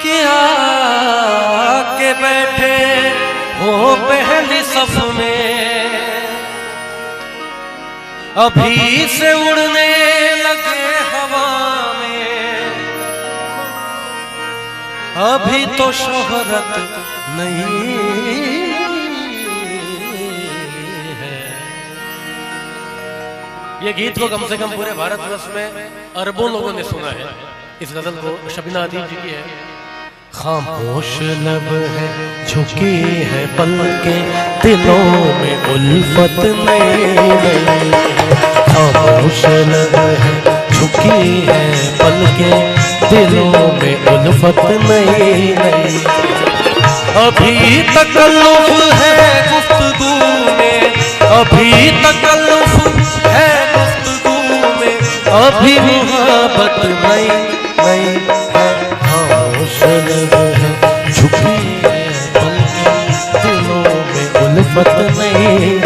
कि आके बैठे हो पहली सफ में, अभी से उड़ने लगे हवा में, अभी तो शोहरत नहीं है। ये गीत को कम से कम पूरे भारतवर्ष में अरबों लोगों ने सुना है। इस गजल को शबीना अदीब जी की है। खामोश लब है, झुकी है पलकें, दिलों में उल्फत नहीं। खामोश लब है, झुकी है पलकें, दिलों में उल्फत नहीं। अभी तकल्लुफ है गुफ्तगू में, अभी तकल्लुफ है गुफ्तगू में, अभी मोहब्बत नहीं है। खामोश लब है, झुकी है पलकें, दिलों में उल्फत नहीं।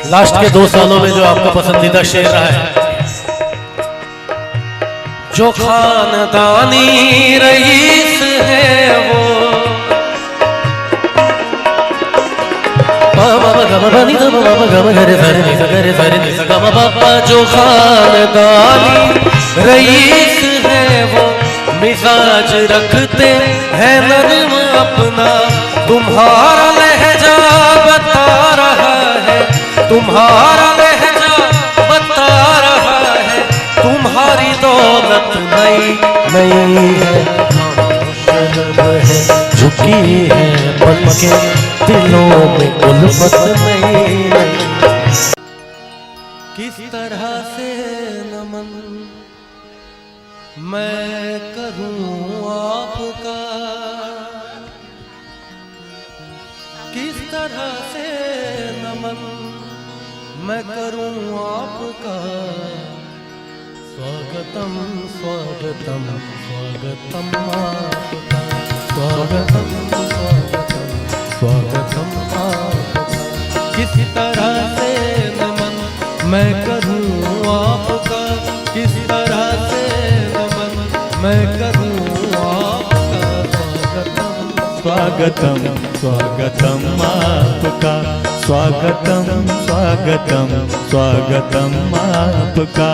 लास्ट के 2 सालों में जो आपका पसंदीदा शेर रहा है, जो खानदानी रईस है वो, जो खानदानी रईस है वो, मिजाज रखते हैं नर्म अपना, तुम्हारा लहजा बता रहा है, तुम्हारा लहजा बता रहा है, तुम्हारी दौलत नई है। खामोश लब है, झुकी है पलकें, दिलों में उल्फत नहीं। किस तरह से नमन मैं करूं आपका, किस तरह से नमन मैं करूं आपका। स्वागतम स्वागतम स्वागतम आपका, स्वागतम स्वागतम स्वागतम आपका। किस तरह से नमन मैं करूं आपका, किस तरह से नमन मैं करूं आपका। स्वागतम स्वागतम स्वागतम आपका, स्वागतम स्वागतम स्वागतम आपका।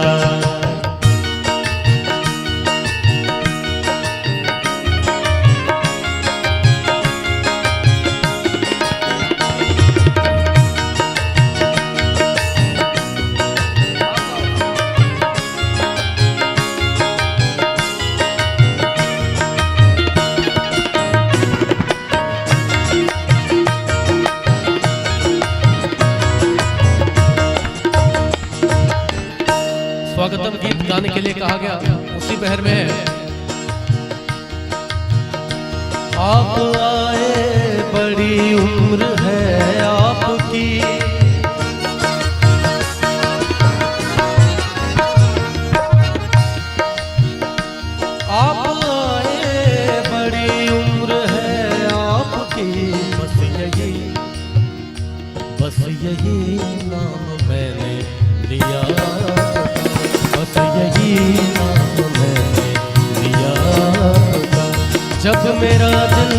स्वागतम गीत गाने के लिए कहा गया, उसी पहर में है। आप आए बड़ी उम्र है आपकी, आप आए बड़ी उम्र है आपकी, बस यही नाम मैंने लिया, बस यही नाम मैंने लिया था। जब मेरा दिल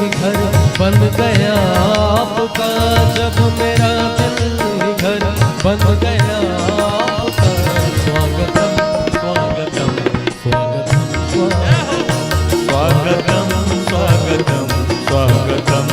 घर बन गया आपका, जब मेरा दिल घर बन गया आपका। स्वागतम स्वागतम स्वागतम स्वागतम स्वागतम स्वागतम।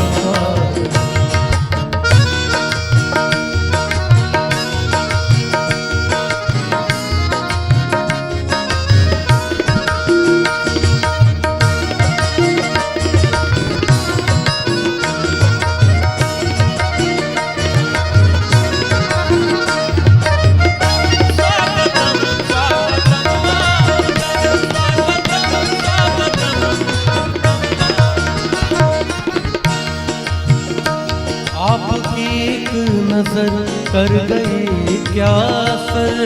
नजर कर गई क्या असर।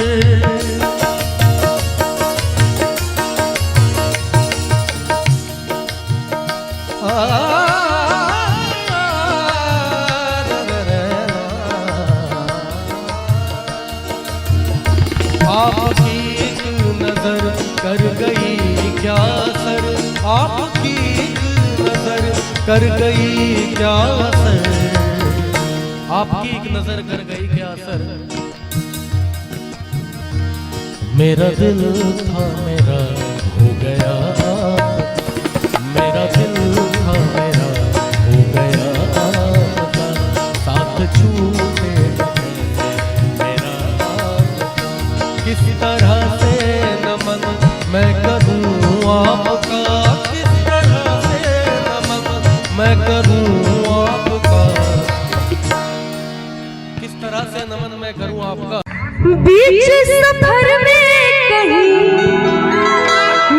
आपकी एक नजर कर गई क्या असर, आपकी एक नजर कर गई क्या असर, आपकी एक नजर कर गई क्या असर। मेरा दिल था मेरा हो गया, मेरा दिल था मेरा हो गया, साथ छूटे मेरा। किस तरह से नमन मैं करूं आपका, किस तरह से नमन मैं करूं आपका, किस तरह से नमन मैं करूं आपका। बीच सफर में कहीं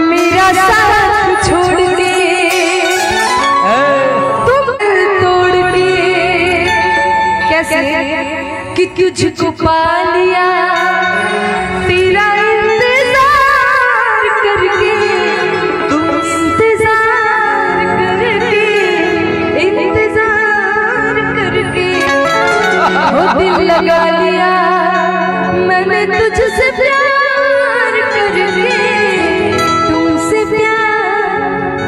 मेरा साथ छोड़ के तुम तोड़ के, कैसे कि तुझको पा लिया तेरा इंतजार करके, तुम इंतजार करके, इंतजार करके वो दिल लगा लिया मैंने तुझसे प्यार करके, तुमसे प्यार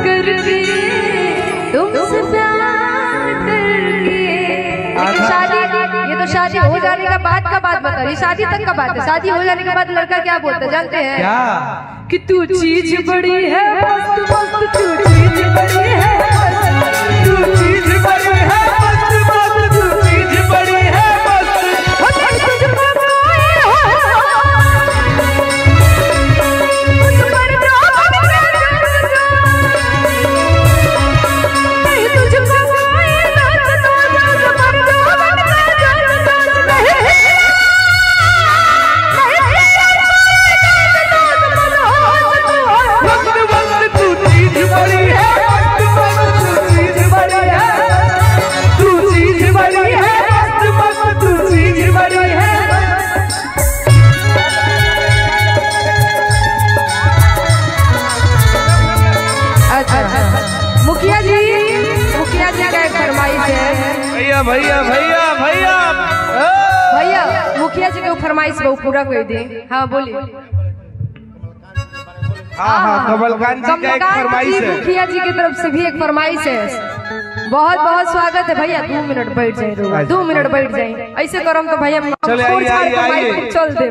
करके, तुमसे प्यार करके। लेकिन शादी, ये तो शादी हो जाने का बाद का बात बता रही, शादी तक का बात है। शादी हो जाने के बाद लड़का क्या बोलता है जानते हैं क्या? कि तू चीज बड़ी है मस्त मस्त, तू चीज बड़ी है मस्त, तू चीज बड़ी है मस्त मस्त, तू चीज बड़ी है मस्त। मुखिया जी का एक फरमाइश है। भैया भैया भैया भैया भैया मुखिया जी के फरमाइश वो पूरा कर दे। हाँ बोलिए। हाँ हाँ कमलकांत जी का एक फरमाइश है। मुखिया जी की तरफ से भी एक फरमाइश है। बहुत बहुत स्वागत है भैया। 2 मिनट बैठ जाए, 2 मिनट बैठ जाए। ऐसे करम तो भैया चल दे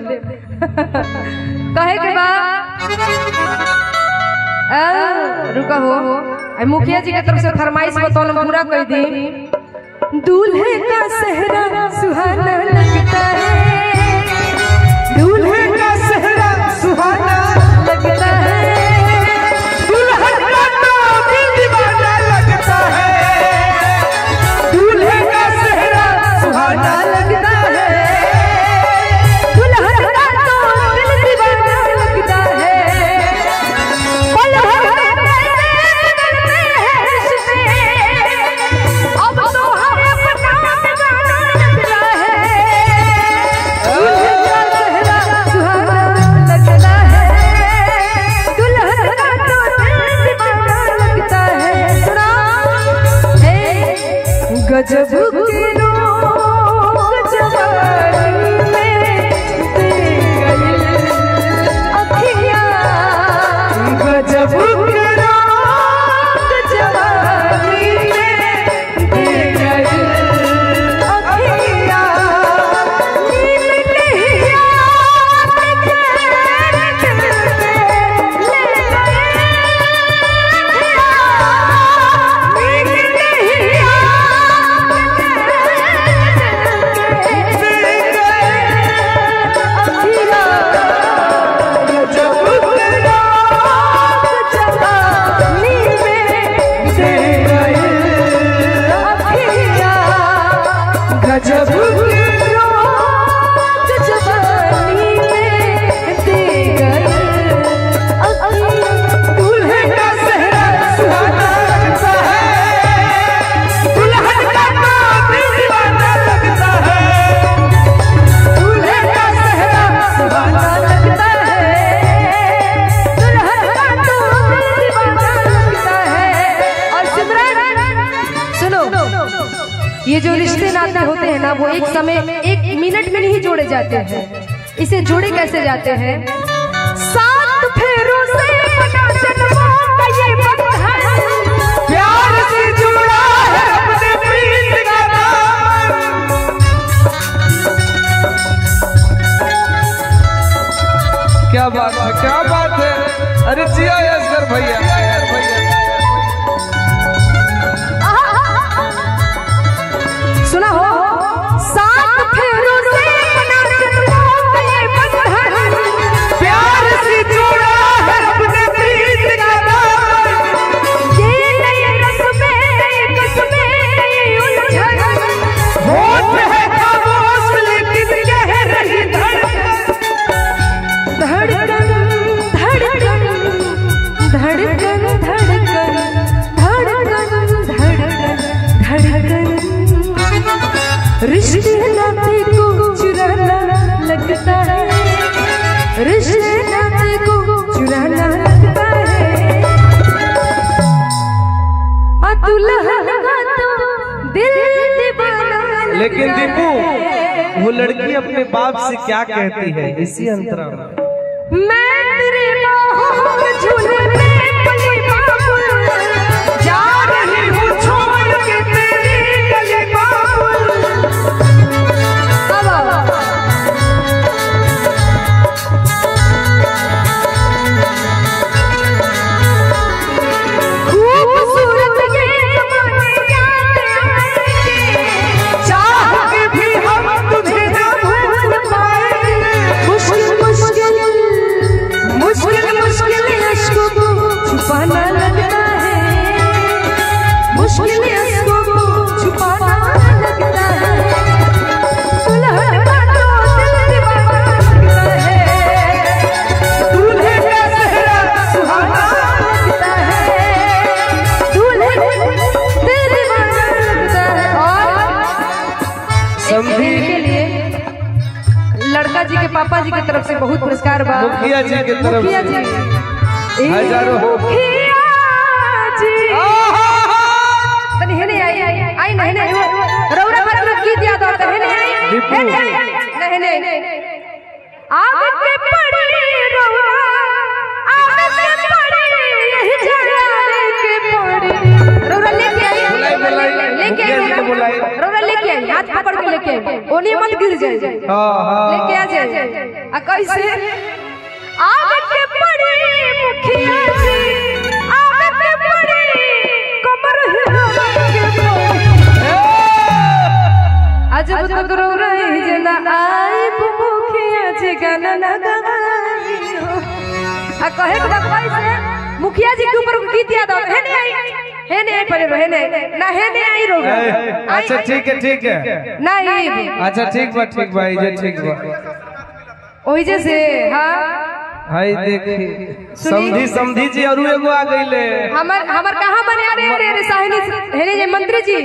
कहे के बाद रुका हो। मुखिया जी की तरफ से फरमाइश बताओ पूरा कर दी। दूल्हे का सेहरा सुहाना लगता है, दूल्हे का सेहरा सुहाना लगता है, दुल्हन का तो दिल दीवाना लगता है, दूल्हे का सेहरा सुहाना लगता है, दुल्हन का तो दिल दीवाना लगता है। अब तो हमें पता लगाना लगता है, वो एक समय 1 मिनट में नहीं जोड़े जाते हैं। इसे जोड़े कैसे जाते हैं? 7 फेरों से बना जन्मों का ये बंधन, प्यार से जुड़ा है अपने प्रीत का नाम। क्या बात है, क्या बात है। अरे जिया असगर भैया, सुना हो? 7 फेरों से बना जन्मों का ये बंधन, प्यार से जुड़ा है अपने प्रीत का नाम। ये नई रस्में, नई कस्में, नई उलझन, होठ है खामोश लेकिन कह रही धड़कन। धड़कन धड़कन धड़कन धड़कन धड़कन धड़कन धड़कन, रिश्ते नाते को चुराना लगता है, रिश्ते नाते को चुराना लगता है। दुल्हन का तो दिल दीवाना, लेकिन दीपू, वो लड़की अपने बाप से क्या कहती है इसी अंतरा में? मैं तेरे बाहों के झूले में पली बाबुल, जा रही हूँ छोड़ के तेरी गली बाबुल। खूबसूरत ये ज़माने याद आएंगे, चाह के भी हम तुझे ना भूल पाएंगे। मुश्किल मुश्किल मुश्किल मुश्किल अश्कों को छुपाना लगता है, मुश्किल अश्कों को छुपाना लगता है। दुल्हन का तो दिल दीवाना लगता है, दूल्हे का चेहरा सुहाना लगता है, दूल्हे दिल दीवाना लगता है। और समझी के लिए लड़का जी के पापा जी की तरफ से बहुत पुरस्कार बा। मुखिया जी की तरफ मुखिया से जी, हजारों। मुखिया जी, तनी हेने आई नहीं नहीं रौरा मतलब गीत याद आता है नहीं दीपू। नहीं नहीं आग के पड़ी रौरा, आग के पड़ी यही जलाने के पड़ी। रौरा लेके आई, लेके आई, रौरा लेके आई, हाथ पकड़ के लेके आई, ओनी मत गिर जाए, लेके आ जाए। आ कैसे? आग के पड़ी मुखिया जी, आग के पड़ी कमर हिला के पड़ी। अजब तक रो रही जना आई मुखिया जी गाना ना गाई हो। आ कहे के बात कैसे? मुखिया जी के ऊपर गीत याद आता है नहीं आई, है नहीं आई पड़े है नहीं ना, है नहीं आई रो। अच्छा ठीक है, ठीक है, नहीं अच्छा ठीक बा, ठीक बा, ये ठीक बा। ओही जैसे हाँ हाय देखी समझी समझी जी और एगो आ गईले। हमर कहां बने? अरे अरे अरे साहिनी हेने जे मंत्री जी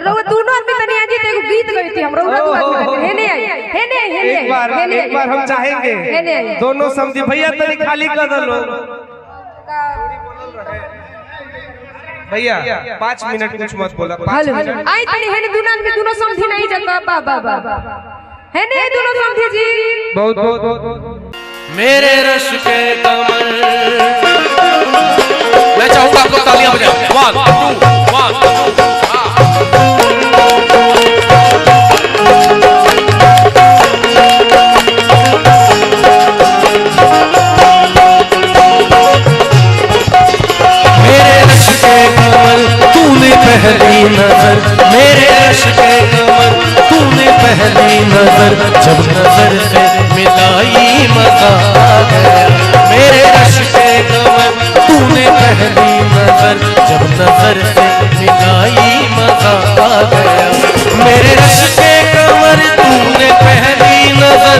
रो दोनों आदमी तनी आज एगो गीत गई थी हम रो दो आदमी हेने आई, हेने हेने एक बार हम चाहेंगे दोनों समझी भैया तनी खाली कर दलो भैया। 5 मिनट कुछ मत बोला। 5 मिनट आई तनी हेने दोनों आदमी दोनों समझी नहीं जगह बा बा बा हेने दोनों समझी जी। बहुत बहुत मेरे रश के कमल, मैं चाहूंगा आपको तालियां बजाएं। 1 2 1 2 मेरे रश के कमल तूने पहली नजर, मेरे रश के कमल तूने पहली नजर, जब नजर से मिलाई मजा आ गया। मेरे रश के कमल तूने पहली नजर, जब नजर से मिलाई मजा आ गया। मेरे रश के कमर तूने पहली नजर,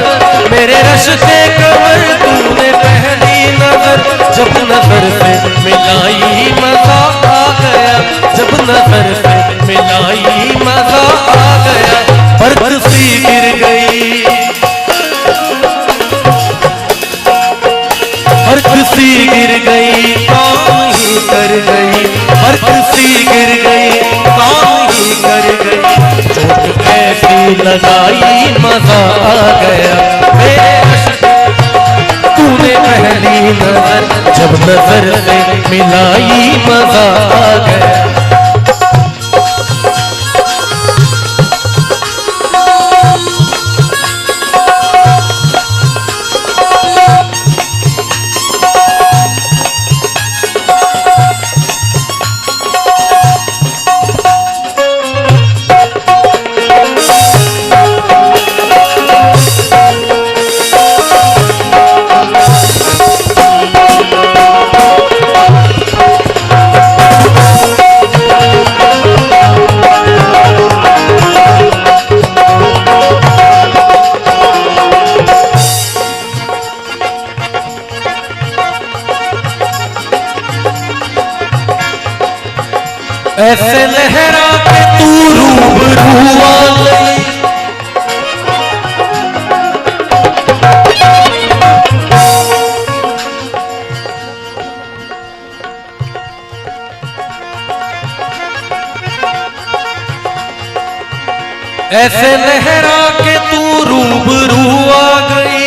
मेरे रश के कमर तूने पहली नजर, जब नजर से मिलाई मजा आ गया, जब नजर से मिलाई मजा आ गया। बरत सी गिर गई, बरत सी गिर गई, काम ही कर गई, बरत सी गिर गई, काम ही कर गई। चोट ऐसी लगाई मजा आ गया मेरे अश्क तूने पहली नजर जब नजर से मिलाई मजा आ गया। ऐसे लहरा के तू रूबरू आ गई ऐसे लहरा के तू रूबरू आ गई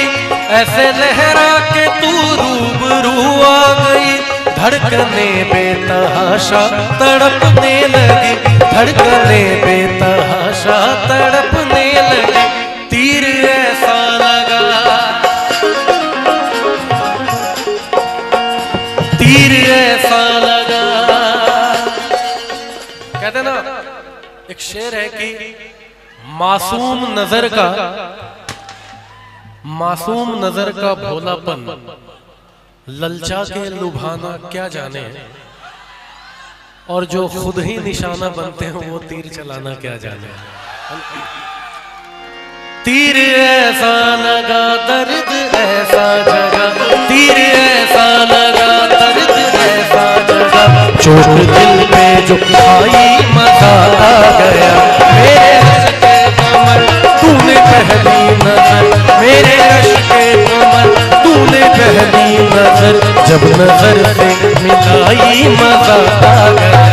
ऐसे लहरा के तू रूबरू आ गई धड़कने बेतहाशा तड़पने लगी धड़कने बेतहाशा तड़पने लगी तीर ऐसा लगा तीर ऐसा लगा। कहते ना एक शेर है कि मासूम नजर का भोलापन ललचा के लुभाना क्या जाने और जो खुद ही निशाना बनते हैं वो तीर चलाना क्या जाने। तीर ऐसा लगा दर्द ऐसा जगा तीर ऐसा लगा दर्द ऐसा जगा चोट दिल पे जो खाई मजा आ गया मेरे अश्क कमर तूने पहली नजर मेरे अश्क कमर तूने पहली नजर जब नजर से मिलाई मजा आ गया।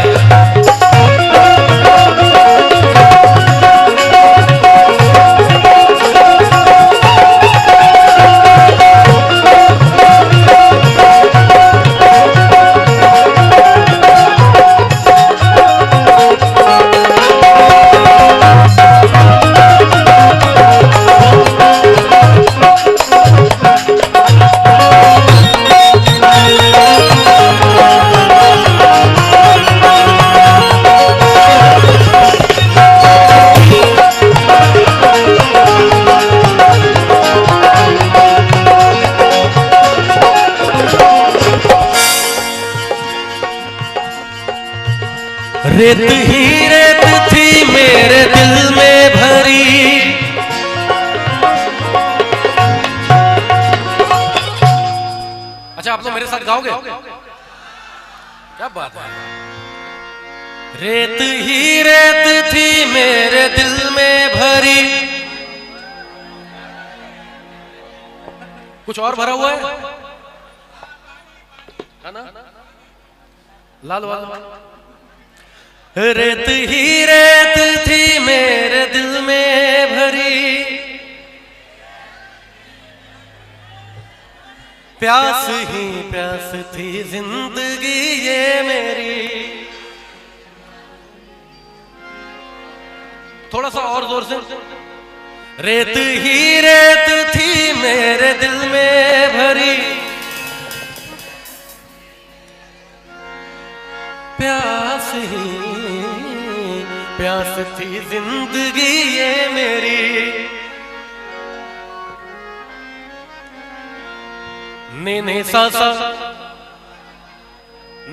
रेत ही रेत थी मेरे दिल में भरी अच्छा आप लोग मेरे साथ गाओगे क्या बात है। रेत ही रेत थी मेरे दिल में भरी कुछ और भरा हुआ है ना लाल वाला। रेत ही रेत थी मेरे दिल में भरी प्यास ही प्यास थी जिंदगी ये मेरी। थोड़ा सा और जोर से। रेत ही रेत थी मेरे दिल में भरी प्यास ही प्यास थी जिंदगी ये मेरी। नी नी सा सा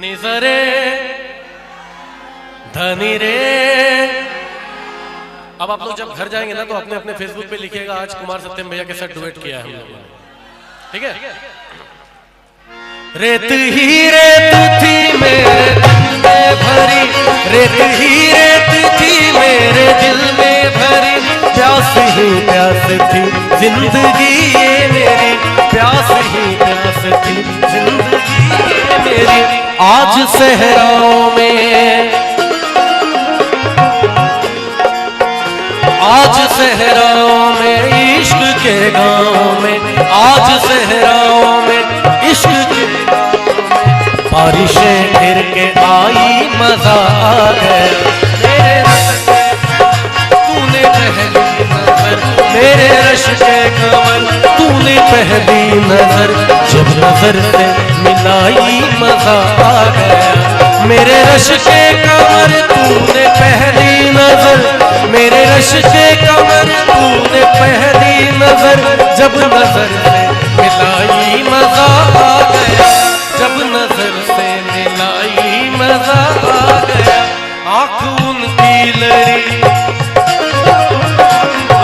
नी रे धनी रे। अब आप लोग जब घर जाएंगे ना तो अपने अपने फेसबुक पे लिखिएगा आज कुमार सत्यम भैया के साथ डुएट किया है हम लोगों ने, ठीक है। रेत ही रेत थी मेरे दिल में भरी रेत ही रेत थी मेरे दिल में भरी प्यास ही प्यास थी जिंदगी ये मेरी प्यास ही प्यास थी जिंदगी ये मेरी। आज सहराओं में आज सहराओं बारिशें फिर के आई मजा आ गया। मेरे रश के तूने पहली नजर, मेरे रश के कमल तूने पहली नजर, जब नजर से मिलाई मजा आ गया। मेरे रश के कमर तूने पहली नजर, मेरे रश के कमर तूने पहली नजर, जब नजर से मिलाई मजा आ गया, जब नजर से मिलाई मजा आ गया। आँख उनकी लड़ी,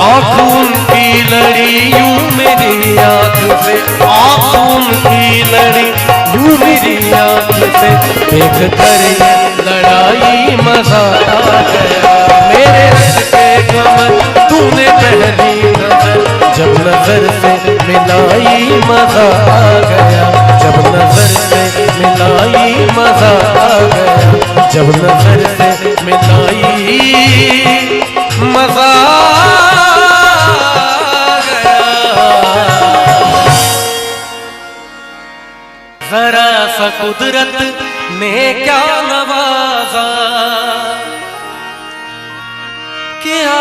आँख उनकी लड़ी यूं मेरी आँख से, आँख उनकी लड़ी यूं मेरी आँख से, देख कर ये लड़ाई मजा आ गया। मेरे रश के कमर तूने पहली नजर, जब नजर से मिलाई मजा आ गया, जब नजर से मिलाई मजा आ गया, जब नजर से मिलाई मजा आ गया। जरा सा कुदरत ने क्या नवाजा, क्या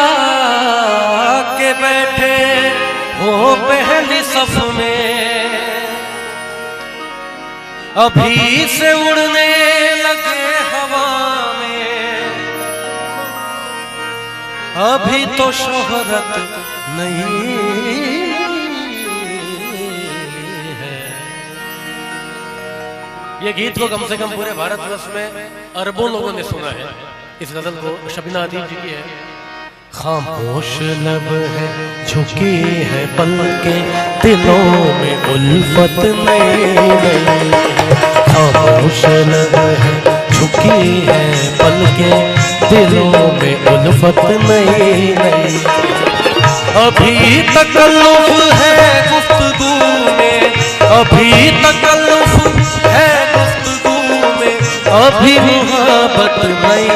के बैठे हो पहली सफ में, अभी से उड़ने लगे हवा में, अभी तो शोहरत नहीं है। ये गीत को कम से कम पूरे भारतवर्ष में अरबों लोगों ने सुना है। इस गजल को शबीना अदीब जी की है। खामोश लब है झुकी है पलकें, दिलों में उल्फत नई नई, खामोश लब है झुकी है पलकें, दिलों में उल्फत नई नई। अभी तकल्लुफ है गुफ्तगू में, अभी तकल्लुफ है गुफ्तगू में, अभी मुहब्बत नई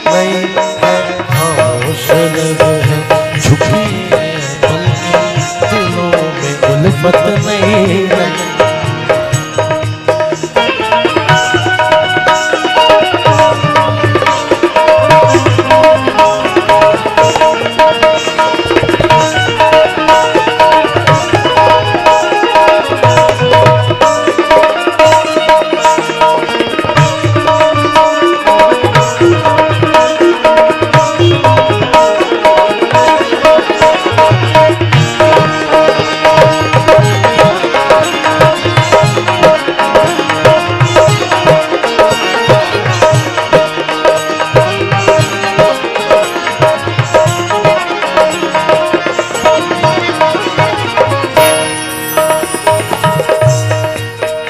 नई है। खामोश लब है झुकी है पलकें, दिलों में उल्फत नई नई।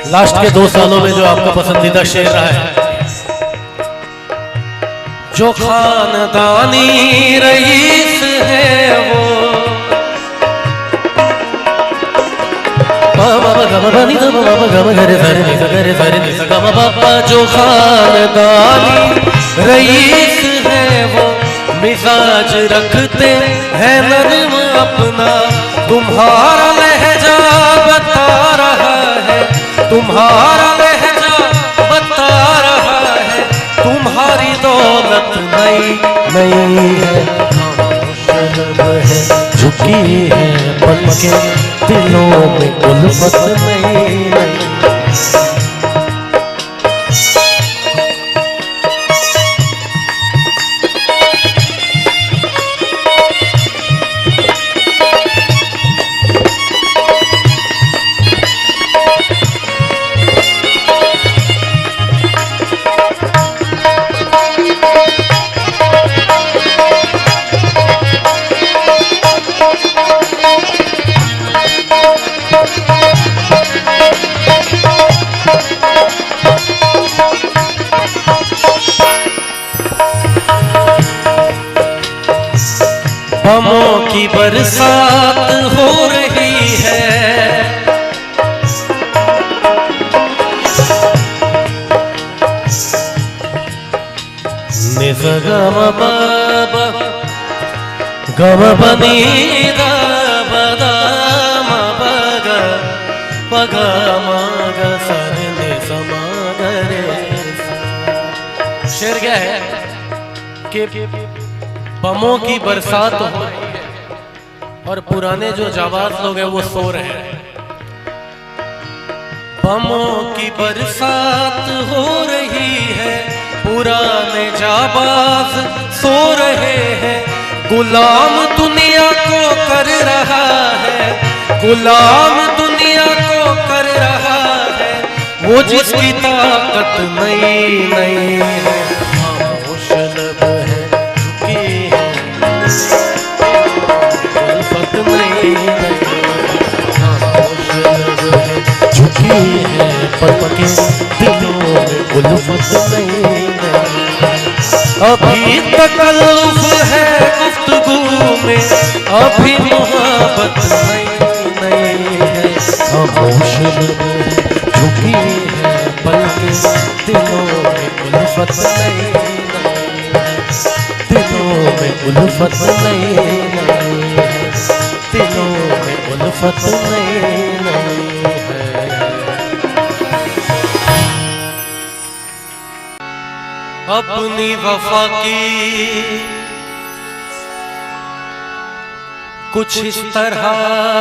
लास्ट के 2 सालों में जो आपका पसंदीदा शेर रहा है, जो खानदानी रईस है वो, जो खानदानी रईस है वो, मिजाज रखते हैं नर्म अपना, तुम्हारा लहजा बता रहा है, तुम्हारा लहजा बता रहा है, तुम्हारी दौलत नई नई है। खामोश लब है झुकी है पलकें, दिलों में उल्फत नई नई। बमों की बरसात हो रही है, निज गम बाबा गम बनी बदाम बग पग मग सर नि समागरे शेर क्या है कि बमों की बरसात हो रही है और पुराने जो जाबाज लोग हैं वो सो रहे हैं। बमों की बरसात हो रही है, पुराने जाबाज सो रहे हैं। गुलाम दुनिया को कर रहा है, गुलाम दुनिया को कर रहा है वो जिसकी ताकत नहीं नहीं है। खामोश लब है झुकी है, उल्फत नहीं नहीं। खामोश लब है झुकी है, पलके दिलों में उल्फत नहीं नहीं। अभी तकल्लुफ है गुफ्तगू में, अभी मोहब्बत नहीं नहीं है। खामोश लब है झुकी है, पलके दिलों में उल्फत नहीं नहीं। दिलों में उल्फत नहीं नहीं है, दिलों में उल्फत नहीं नहीं है। अपनी वफा की कुछ इस तरह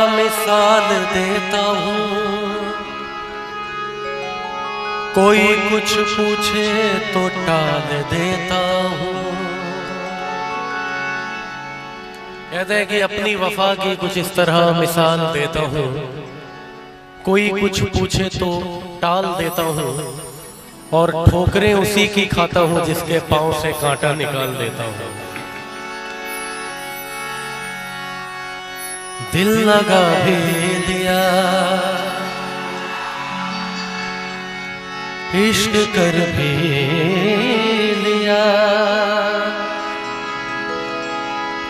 मिसाल देता हूँ, कोई कुछ पूछे तो टाल देता हूँ। कहते हैं कि अपनी वफा की कुछ इस तरह मिसाल देता हूँ, कोई कुछ पूछे तो टाल देता हूँ और ठोकरें उसी की खाता हूँ जिसके पांव से कांटा निकाल देता हूँ। दिल लगा भी दिया, इश्क कर भी लिया,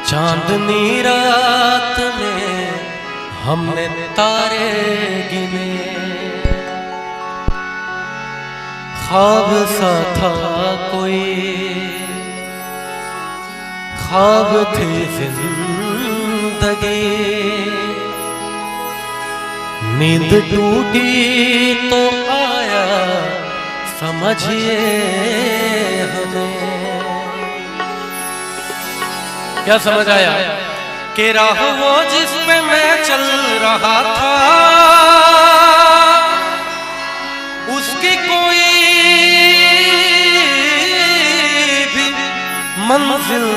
चांदनी रात में हमने तारे गिने। ख्वाब सा था कोई, ख्वाब थी जिंदगी, नींद टूटी तो आया समझिए हमें। क्या समझ आया कि राह वो जिस पे मैं चल रहा था उसकी कोई भी मंजिल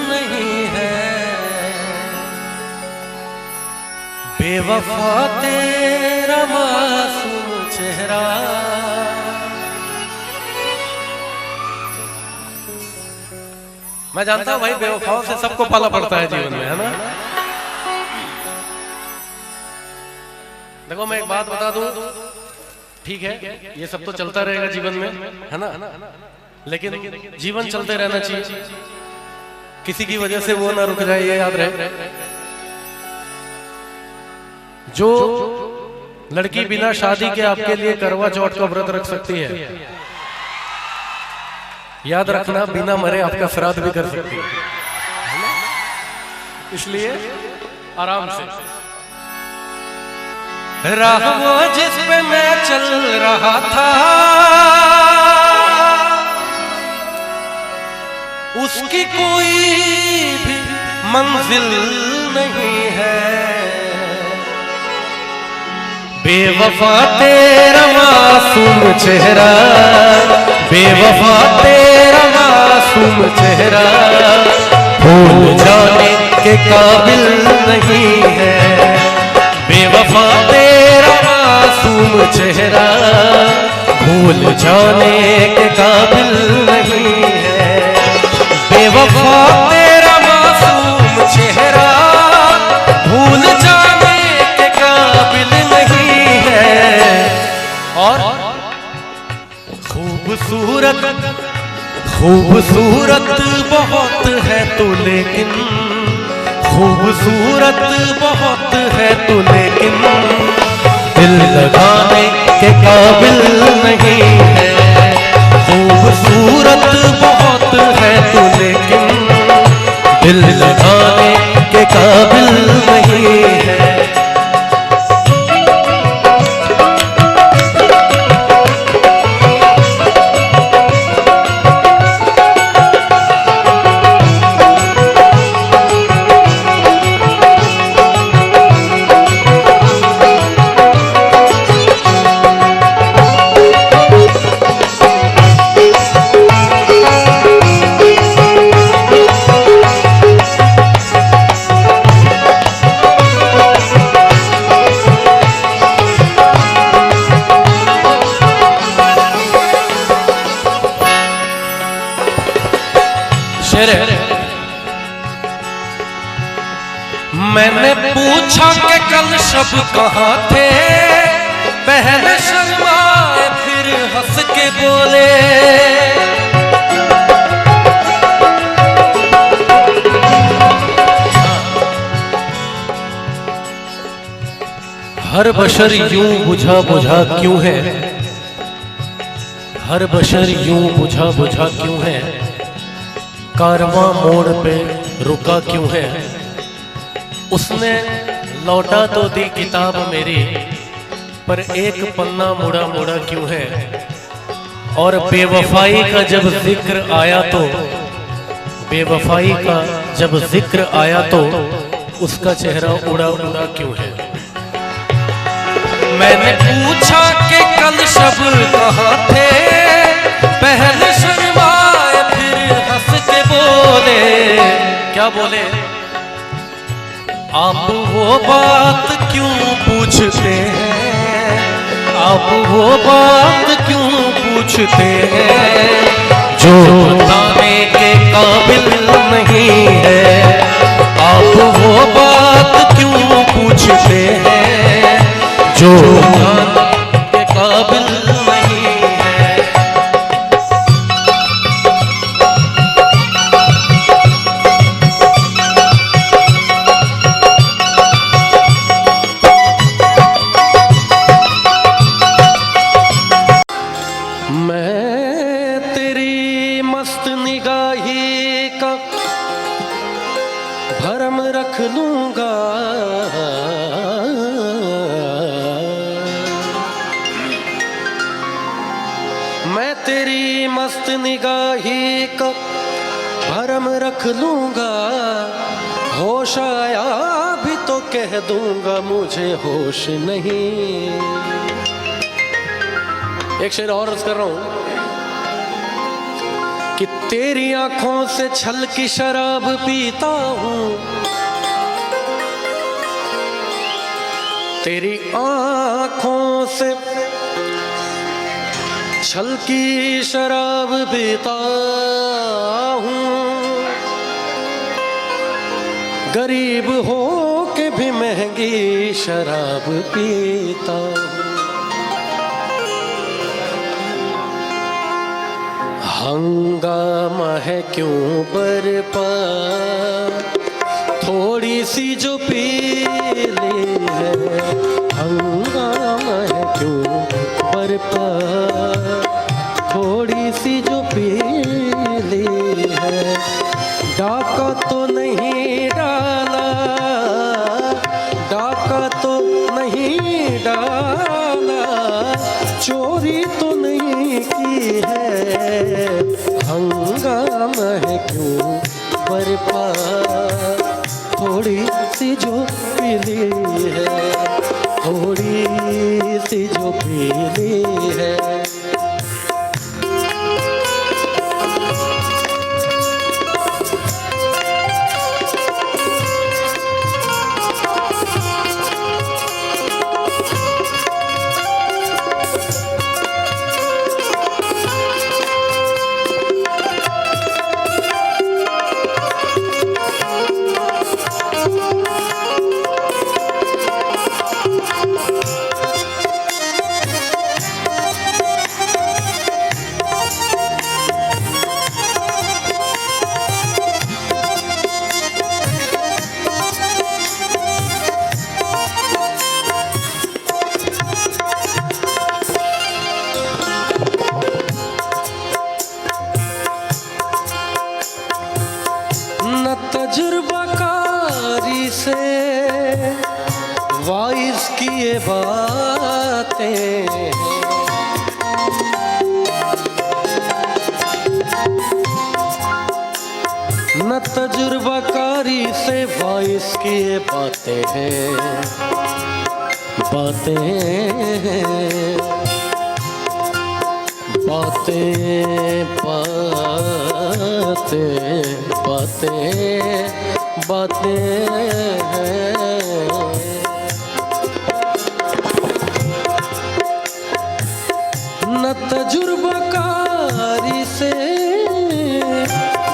नहीं है। बेवफा तेरा मासूम चेहरा, मैं जानता हूं भाई बेवफाओं से सबको पाला पड़ता है जीवन में, है ना। देखो मैं एक बात बता दूं, ठीक है ये सब तो चलता रहेगा जीवन में, है ना, लेकिन जीवन चलते रहना चाहिए, किसी की वजह से वो ना रुक जाए, ये याद रहे। जो लड़की बिना शादी के आपके लिए करवा चौथ का व्रत रख सकती है, याद रखना बिना मरे आपका श्राद्ध भी कर सकती है, इसलिए आराम से। राह वो जिस पे मैं चल रहा था उसकी कोई भी मंजिल नहीं है। बेवफा तेरा मासूम चेहरा, बेवफा तेरा मासूम चेहरा भूल जाने के काबिल नहीं है। बेवफा तेरा मासूम चेहरा भूल जाने के काबिल नहीं है। बेवफा तेरा मासूम चेहरा भूल जाने के काबिल नहीं है। और खूबसूरत खूबसूरत बहुत है तू, लेकिन खूबसूरत बहुत है तू, लेकिन दिल लगाने के काबिल नहीं है। खूबसूरत बहुत है तू, लेकिन दिल लगाने के काबिल नहीं है। शेर है। मैंने पूछा कि कल शब कहाँ थे, पहले शर्माए फिर हंस के बोले। हर बशर यूं बुझा बुझा क्यों है, हर बशर यूं बुझा बुझा क्यों है, कारवां मोड़ पे रुका क्यों है। उसने लौटा तो दी किताब मेरी, पर एक पन्ना मुड़ा मुड़ा क्यों है। और बेवफाई का जब जिक्र आया तो, बेवफाई का जब जिक्र आया तो उसका चेहरा उड़ा उड़ा क्यों है। मैंने पूछा कि कल शब कहाँ थे, पहले शर्माए फिर हंस के बोले। क्या बोले? आप वो बात क्यों पूछते हैं, आप वो बात क्यों पूछते हैं जो बताने के काबिल नहीं है। आप वो बात क्यों पूछते हैं जो बताने के काबिल नहीं है। मैं तेरी मस्त निगाही का भरम रख लूंगा, मैं तेरी मस्त निगाही का भरम रख लूंगा। होश आया भी तो कह दूंगा मुझे होश नहीं। एक शेर और अर्ज कर रहा हूं कि तेरी आंखों से छल की शराब पीता हूं, तेरी आंखों से छल की शराब पीता हूं। गरीब हो के भी महंगी शराब पीता हूं। हंगामा है क्यों बरपा, थोड़ी सी जो पीली है। हंगामा है क्यों बरपा, थोड़ी सी जो पीली है। डाका तो नहीं डाला, डाका तो नहीं डाला, चोरी तो नहीं की है। हंगामा है क्यों बरपा, थोड़ी सी जो पीली है, थोड़ी सी जो पीली है। तजुर्बाकारी से वाइस किए बातें, न तजुर्बाकारी से वाइस किए बातें हैं, बातें बातें बातें बातें बातें हैं। न तजुर्बाकारी से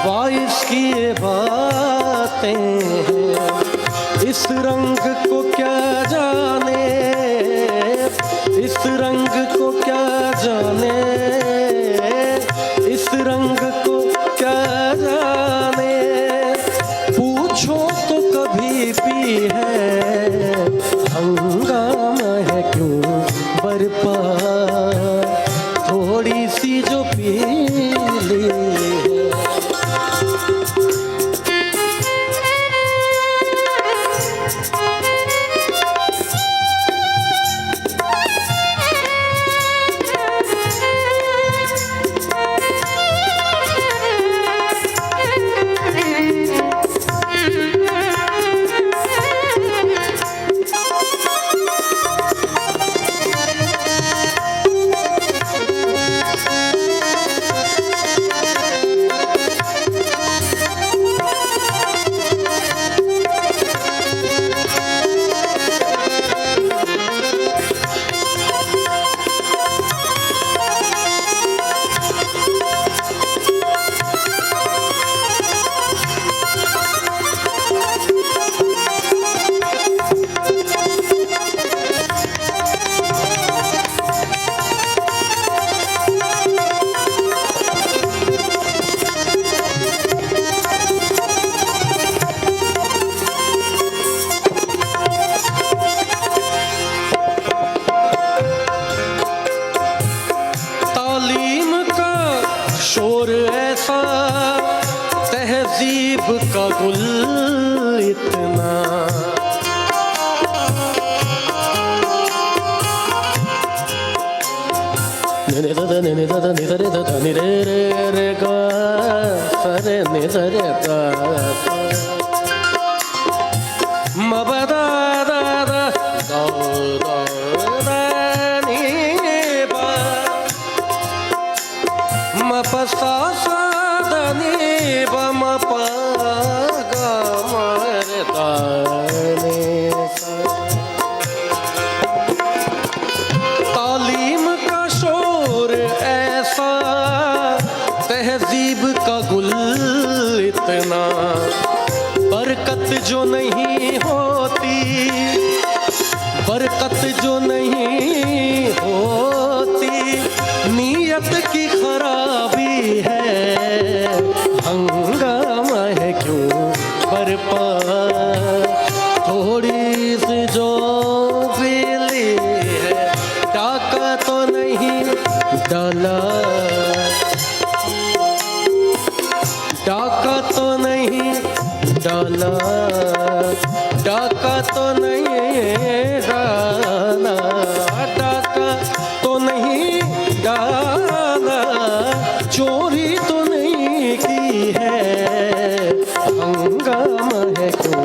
वाइस की ये बातें हैं, इस रंग को क्या जाने, इस रंग को क्या जाने, इस रंग को क्या जाने। पूछो तो कभी भी है, हंगामा है क्यों बरपा, थोड़ी सी जो पीली है। शोर ऐसा, तहजीब का गुल इतना, तालीम का शोर ऐसा, तहजीब का गुल इतना, बरकत जो नहीं होती, बरकत जो नहीं होती, नीयत की खराबी है, हंगामा है क्यों बरपा, थोड़ी सी जो पीली है, डाका तो नहीं डाला, डाका तो नहीं डाला, डाका तो नहीं डाला, डाका तो नहीं डाला, चोरी तो नहीं की है, हंगामा है क्यों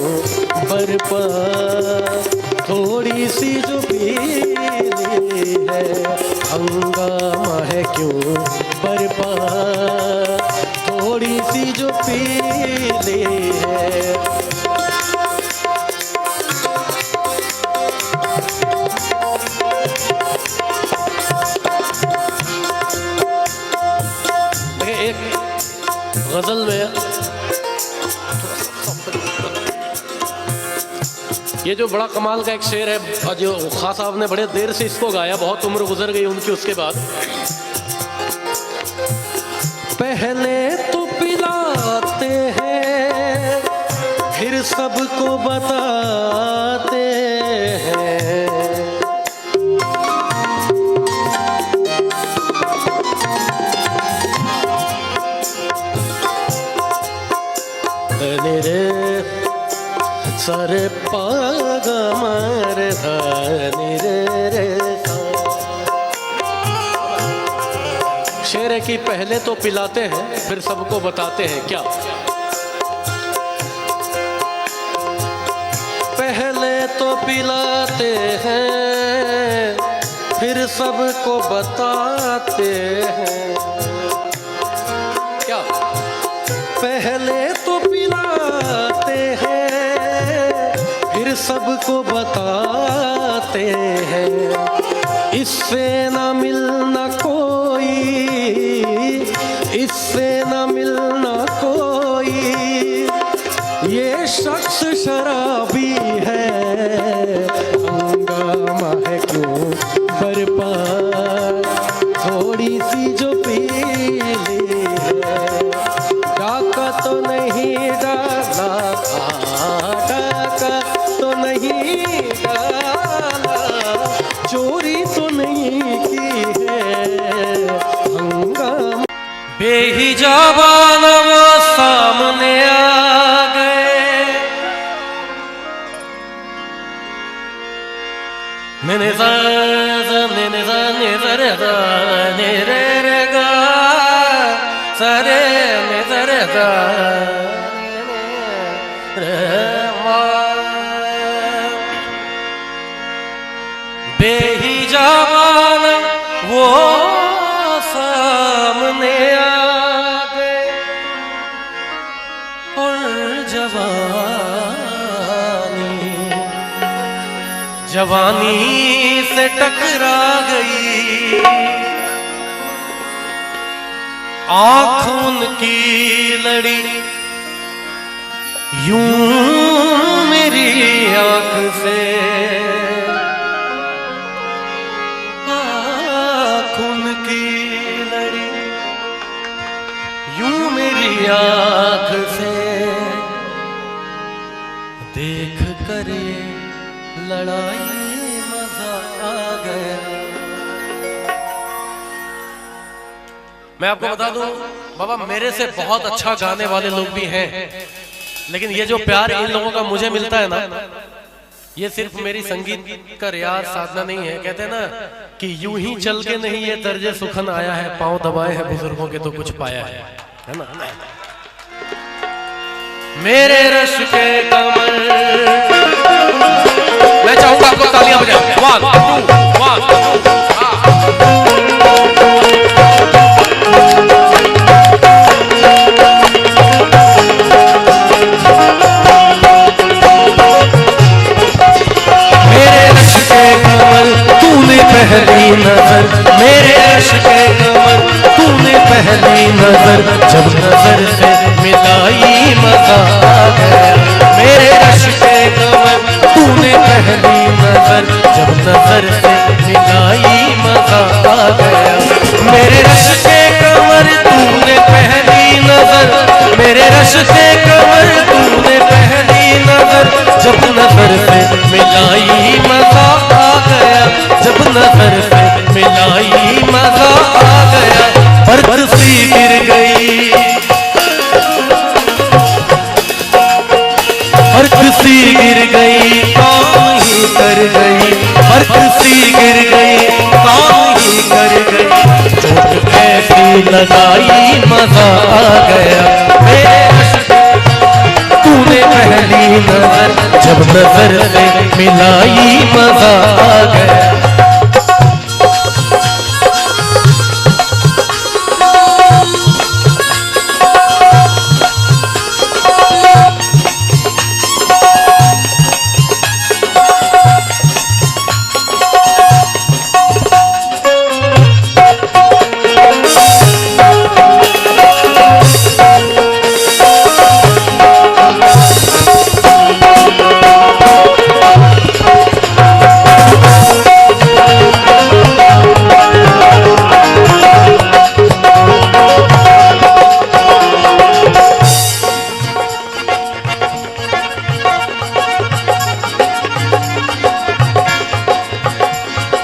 बरपा, थोड़ी सी जो पीली है, हंगामा है क्यों बरपा, थोड़ी सी जो पीली है। एक गजल में ये जो बड़ा कमाल का एक शेर है, जो खास साहब ने बड़े देर से इसको गाया, बहुत उम्र गुजर गई उनकी उसके बाद। पहले तो पिलाते हैं, फिर सबको बताते हैं, सारे पाग मर धानी रे। शेर है कि पहले तो पिलाते हैं फिर सबको बताते हैं क्या, पहले तो पिलाते हैं फिर सबको बताते हैं क्या, पहले तो पिलाते हैं फिर सबको बताते हैं, इससे ना मिलना कोई, इससे ना मिलना कोई, बेहिजाबान वो सामने आ गए, मैंने सरे बेहिजाबान वो सामने आ गए और जवानी से टकरा गई, आँख उनकी लड़ी यूं मेरी आँख से, आँख उनकी लड़ी यूं मेरी आँख से, देख करे लड़ाई मजा आ गया। मैं आपको बता दूं बाबा, मेरे से बहुत अच्छा गाने वाले लोग भी हैं, लेकिन ये जो प्यार इन लोगों का मुझे मिलता है ना, ये सिर्फ मेरी संगीत का रियाज साधना नहीं है। कहते हैं ना कि यूं ही चल के नहीं ये तर्ज सुखन आया है, पांव दबाए हैं बुजुर्गों के तो कुछ पाया है ना। मेरे रश के कमर, मैं चाहूंगा आपको तालियां बजाएं। 1 2 1 2। मेरे रश के कमर तूने पहली नजर, मेरे रश के कमर तूने पहली नजर, जब नजर से मिलाई मजा आ गया। मेरे रश के कमर तूने पहली नजर, जब नजर से मिलाई मजा आ गया। मेरे रश के कमर तूने पहली नजर, मेरे रश के कमर तूने पहली नजर, जब नजर से मिलाई मजा आ गया, जब नजर से मिलाई मजा आ गया। पर्वत सी गिर गई, पर्वत सी गिर गई, काम ही कर गई, पर्वत सी गिर गई, काम ही कर गई। चोट ऐसी लगाई मजा आ गया। मेरे तूने पहली नजर, जब नजर से मिलाई मजा आ गया।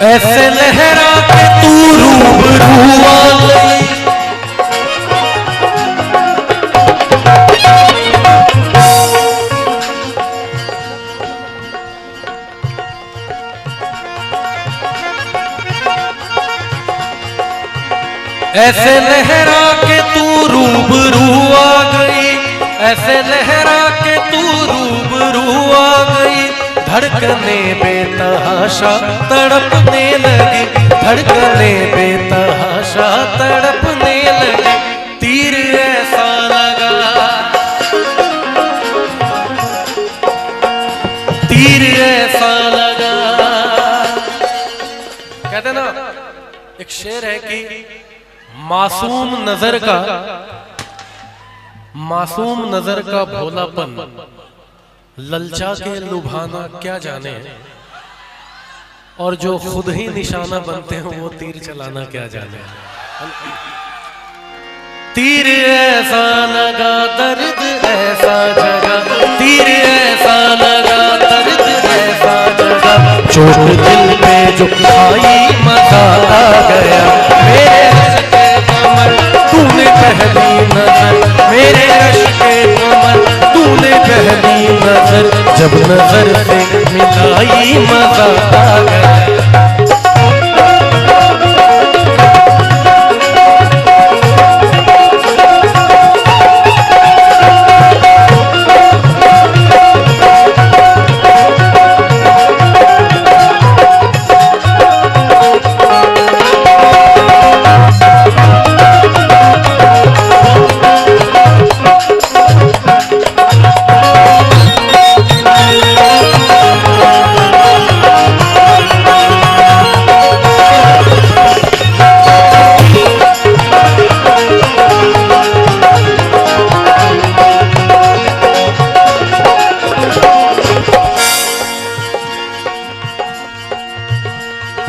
ऐसे लहरा के तू रूबरू आ गई, ऐसे लहरा के तू रूबरू आ गई, ऐसे लहरा के तू रूबरू आ गई। धड़कने बेतहाशा तड़पने लगी, धड़कने बेतहाशा तड़पने लगी। तीर ऐसा लगा, तीर ऐसा लगा। कहते ना, एक शेर है कि मासूम नजर का भोलापन ललचा के लुभाना क्या जाने, और जो खुद ही निशाना बनते हैं वो तीर चलाना क्या जाने। तीर ऐसा लगा, दर्द ऐसा जगा, तीर ऐसा लगा, दर्द ऐसा जगा। चोट दिल पे जो खाई मजा आ गया। मेरे रश के कमर तूने पहली नजर मेरे रश के कमर, तूने पहली नजर जब नजर से मिलाई मजा आ गया।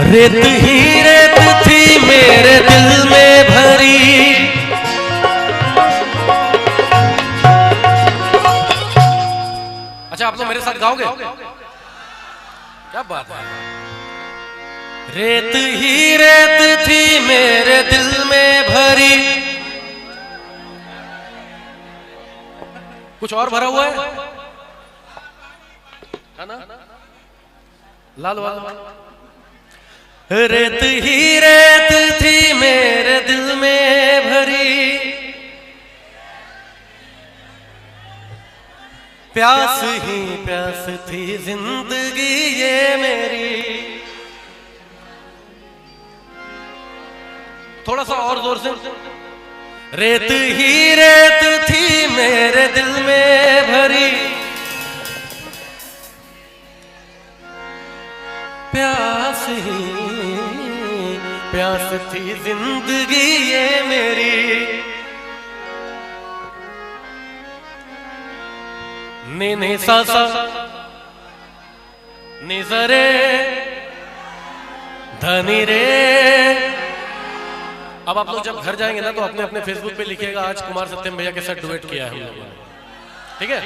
रेत ही रेत थी मेरे दिल में भरी, अच्छा आप लोग मेरे साथ गाओगे? क्या बात है। रेत ही रेत थी मेरे दिल में भरी, कुछ और भरा हुआ है ना? लाल वाला। रेत ही रेत थी मेरे दिल में भरी, प्यास ही प्यास थी जिंदगी ये मेरी। थोड़ा सा और जोर से। रेत ही रेत थी मेरे दिल में भरी, प्यास ही प्यास थी जिंदगी ये मेरी। नी सा सा नि सा रे धनी रे। अब आप लोग जब घर जाएंगे ना तो अपने अपने फेसबुक पे लिखिएगा आज कुमार सत्यम भैया के साथ डुएट किया है हम लोगों ने, ठीक है?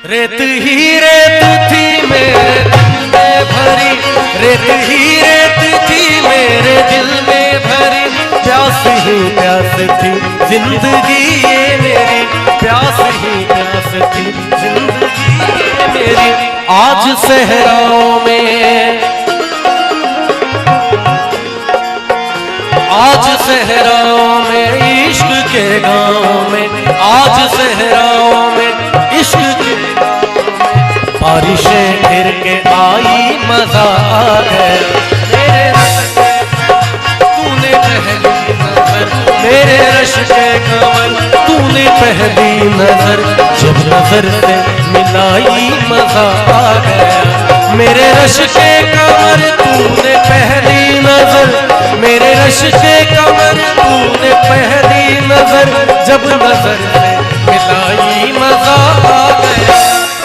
रेत ही रेत थी मेरे दिल में भरी, रेत ही रेत थी मेरे दिल में भरी, प्यास ही प्यास थी जिंदगी ये मेरी, प्यास ही प्यास थी जिंदगी ये मेरी। आज सहराओं में, आज सहराओं में इश्क के गाँव में, आज सहराओं में इश्क के बारिशें फिर के आई मजा आ गया। मेरे रश के तूने पहली नजर मेरे रश के कमर, तूने पहली नजर जब नजर से मिलाई मजा आ गया। मेरे रश के कमर तूने पहली नजर, मेरे रश के कमर तूने पहली नजर जब नजर से मिलाई मजा आ गया,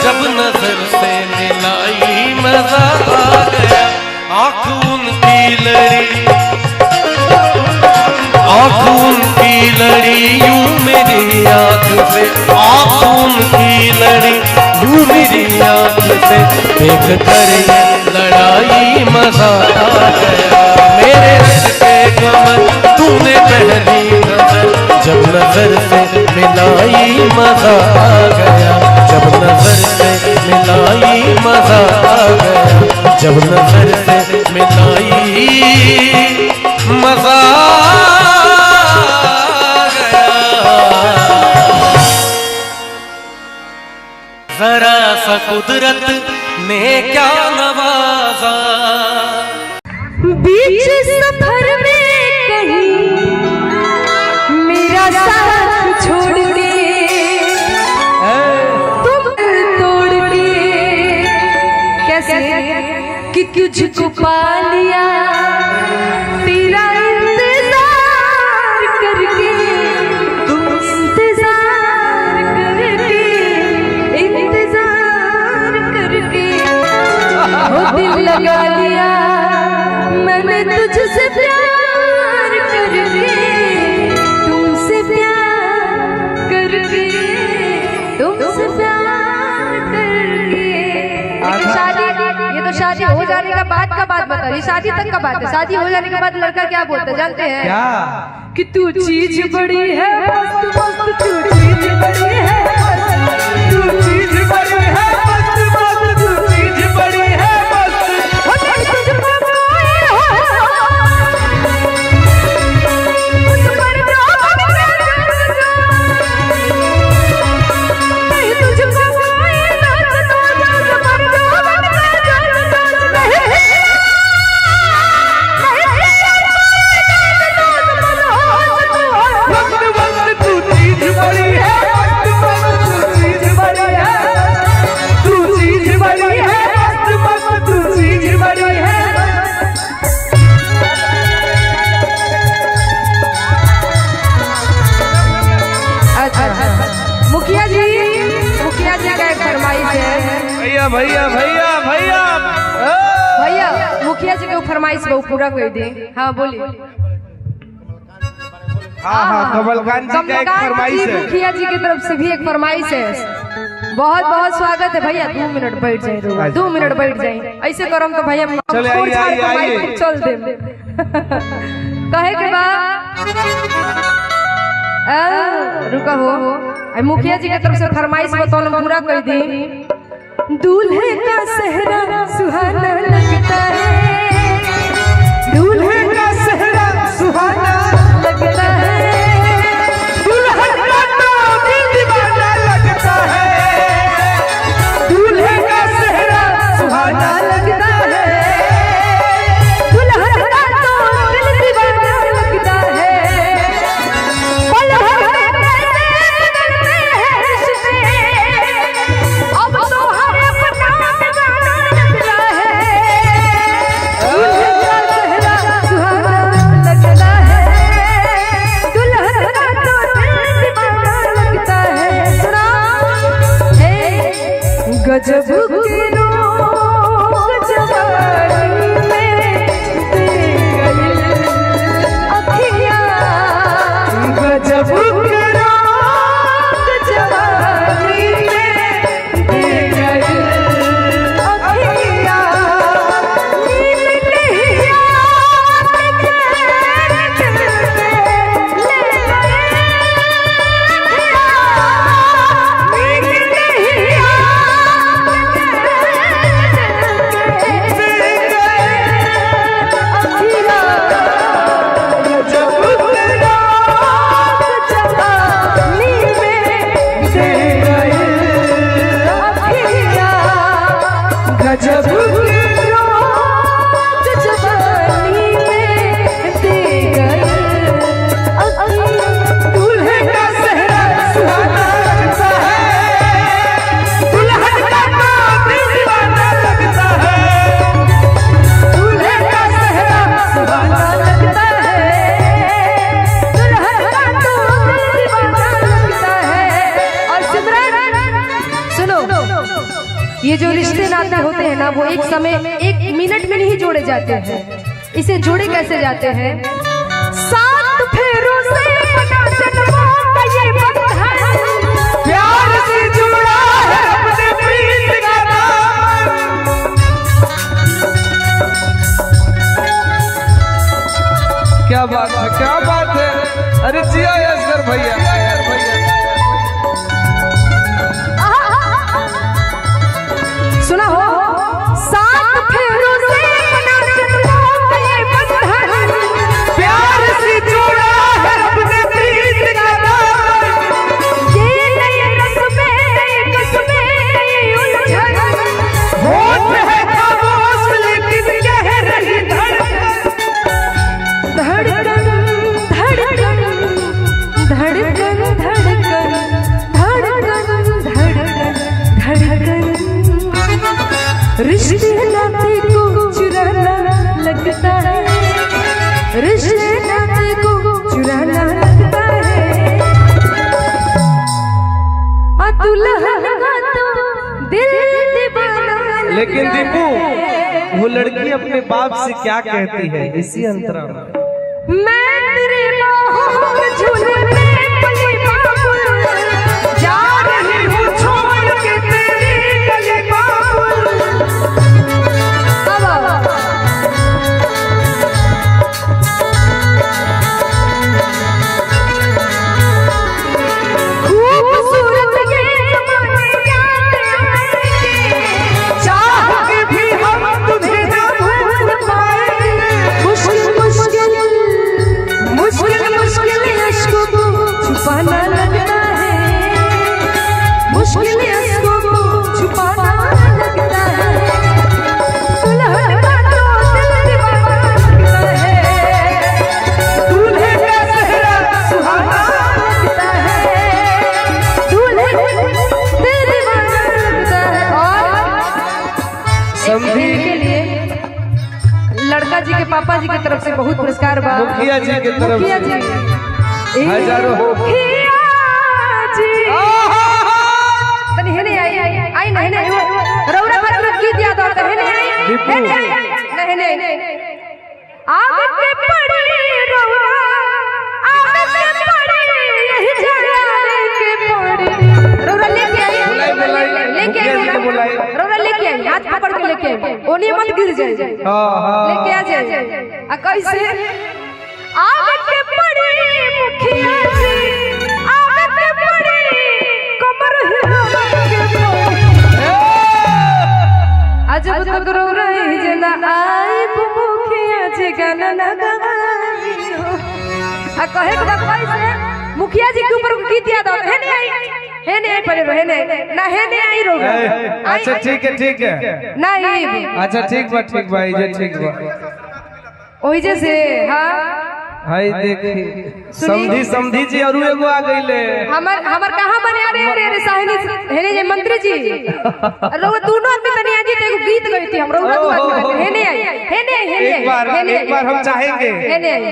जब नजर से मिलाई मजा आ गया। आँख उनकी लड़ी, आँख उनकी लड़ी यूं मेरी आँख से, आँख उनकी लड़ी यूं मेरी आँख से, देख कर ये लड़ाई मजा आ गया। मेरे रश के कमर तूने पहली नजर जब नजर से मिलाई मजा आ गया, जब नजर से मिलाई मजा आ गया, जब नजर से मिलाई मजा आ गया। जरा सा कुदरत ने क्या नवाजा, बीच सफर में कहीं मेरा साथ छोड़ के तुम तोड़ के, कैसे कि तुझको पा लिया तेरा इंतजार करके, तुम इंतजार करके, इंतजार करके हो दिल लगा लिया मैंने तुझसे प्यार करके, तुमसे प्यार करके, तुमसे प्यार करके। लेकिन शादी, ये तो शादी हो जाने का बाद का बात बता रही, शादी तक का बात है। शादी हो जाने के बाद लड़का क्या बोलता है जानते हैं? क्या? कि तू चीज बड़ी है मस्त मस्त, तू चीज बड़ी है मस्त, तू चीज बड़ी है मस्त मस्त, तू चीज बड़ी है मस्त। तुझको कोई हो तुझ पर जो नहीं, तुझको कोई नाच तो तुझ पर जो तू चीज बड़ी है मस्त मस्त, तू चीज बड़ी है, तू चीज बड़ी है मस्त मस्त, तू चीज बड़ी है। अच्छा मुखिया जी का एक फरमाइश है। भैया भैया भैया भैया भैया मुखिया जी के फरमाइश को पूरा कर दे। हाँ बोलिए। हाँ हाँ कमलकांत जी का एक फरमाइश है। मुखिया जी की तरफ से भी एक फरमाइश है। बहुत बहुत स्वागत है भैया। 2 मिनट बैठ जाए, 2 मिनट बैठ जाए। ऐसे करम तो भैया चले आइए चल दे कहे के बाद रुका हो। मुखिया जी की तरफ से फरमाइश बताओ पूरा कर दी। दूल्हे का सेहरा सुहाना लगता है, दूल्हे का सेहरा सुहाना लगता है, दुल्हन का तो दिल दीवाना लगता है, दूल्हे का सेहरा सुहाना लगता है, दुल्हन का तो दिल दीवाना लगता है। पल भर में बदलते हैं रिश्ते, अब तो हर अपना दीवाना लगता है, दूल्हे का सेहरा सुहाना लगता है, दुल्हन का तो दिल दीवाना लगता है। सुना गजब के लोग जवानी में दे गए अखियाँ, गजब के लोग जवानी में दे गए अखियाँ, नींद नहीं आती दिल पे ले गए अखियाँ, नींद नहीं गजब दूल्हे का सेहरा सुहाना लगता है, दुल्हन का तो दिल दीवाना लगता है, दूल्हे का सेहरा सुहाना लगता है, दुल्हन का तो दिल दीवाना लगता है। और सिमरन सुनो, ये जो रिश्ते नाते होते हैं ना, वो एक समय 1 मिनट में नहीं जोड़े जाते हैं। इसे जोड़े कैसे जाते हैं? 7 फेरों से बना जन्मों का ये बंधन, प्यार से जुड़ा है अपने प्रीत का नाम। क्या बात है, क्या बात है। अरे जिया यशकर भैया, सुना हो। 7 फेरों से बना जन्मों का ये बंधन, प्यार से जुड़ा है अपने प्रीत का नाम। ये नई रस्में नई कस्में नई उलझन, होठ है खामोश लेकिन कह रही धड़कन। धड़कन धड़कन धड़कन धड़कन धड़कन धड़कन धड़कन, रिश्ते नाते को चुराना लगता है, रिश्ते नाते को चुराना लगता है, दुल्हन का तो दिल दीवाना लगता लेकिन दीपू, है। वो लड़की अपने बाप से क्या कहती है इसी अंतरा में? मैं तेरे बाहों के झूले में पली बाबुल, जा रही हूँ छोड़ के तेरी गली बाबुल। अब छुपाना लगता है, मुश्किल इसको छुपाना लगता है, दुल्हन का तो दिल दीवाना लगता है, दूल्हे का चेहरा सुहाना लगता है, दूल्हे दिल दीवाना लगता है। और समझी के लिए लड़का जी के पापा जी की तरफ से बहुत पुरस्कार बा, मुखिया जी के तरफ मुखिया जी हजारों मुखिया जी तनी हेने आई नहीं रौरा पर गीत याद आता है नहीं आग के पड़ी रौरा आग के पड़ी यही जलाने के पड़ी रौरा लेके आई रौरा लेके आई हाथ पकड़ के लेके आई ओनी मत गिर जाए लेके आ जाए आ कैसे आग के पड़ी मुखिया जी आग के पड़ी कमर हिला के पड़ी आज तक रो रही जना आई मुखिया जी गाना ना गाई आ कहे के बात कैसे मुखिया जी के ऊपर गीत याद आता है नहीं आई पड़े रहे ना है नहीं आई रो अच्छा ठीक है नहीं अच्छा ठीक बा ये ठीक बा ओही जैसे हां हाय देखी समधी जी और एगो आ गइले हमर कहां बने अरे साहनी हेने जे मंत्री जी रो दोनों आदमी तनी आज एगो गीत गई थी हम रो हेने आई एक बार हम चाहेंगे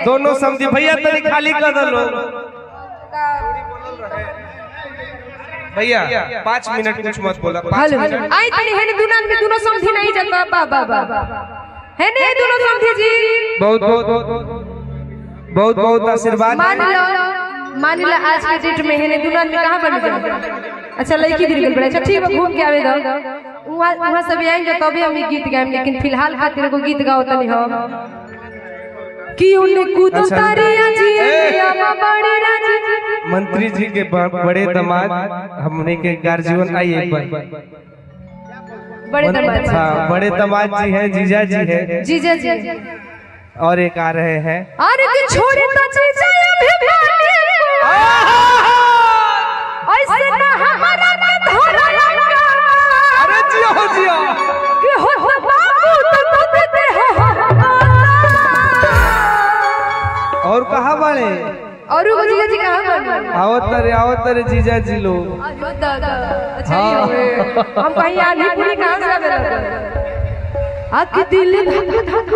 दोनों समधी भैया तनी खाली कर दो भैया 5 मिनट कुछ मत बोला 5 मिनट आई तनी हेने दोनों आदमी दोनों समधी नहीं जाता बा हेने दोनों समधी जी बहुत आशीर्वाद मान लो आज के डेट में हेने दोनों आदमी कहां बन गए अच्छा लड़की गिर गई अच्छा ठीक है घूम के आवे दो वहां सब आएंगे तभी हम गीत गाएं लेकिन फिलहाल खातिर को गीत गाओ तनी हो कि उन्हें कूद उतारिया जी बड़ी राजी मंत्री जी के बड़े दामाद हमने के गार्जियन आई एक बार बड़े दामाद हाँ बड़े दामाद जी हैं जीजा जी और एक आ रहे हैं अरे कि छोड़े तो जीजा भी पानी ऐसे ना हमारा के धोरा अरे जियो कि हो बाबू तो देते हो और कहां वाले और वो जीजा जी कहां बने आओ तेरे जीजा जी लोग अच्छा हम कहीं आनी पूरी कहां से आवे लगा आके दिल धक धक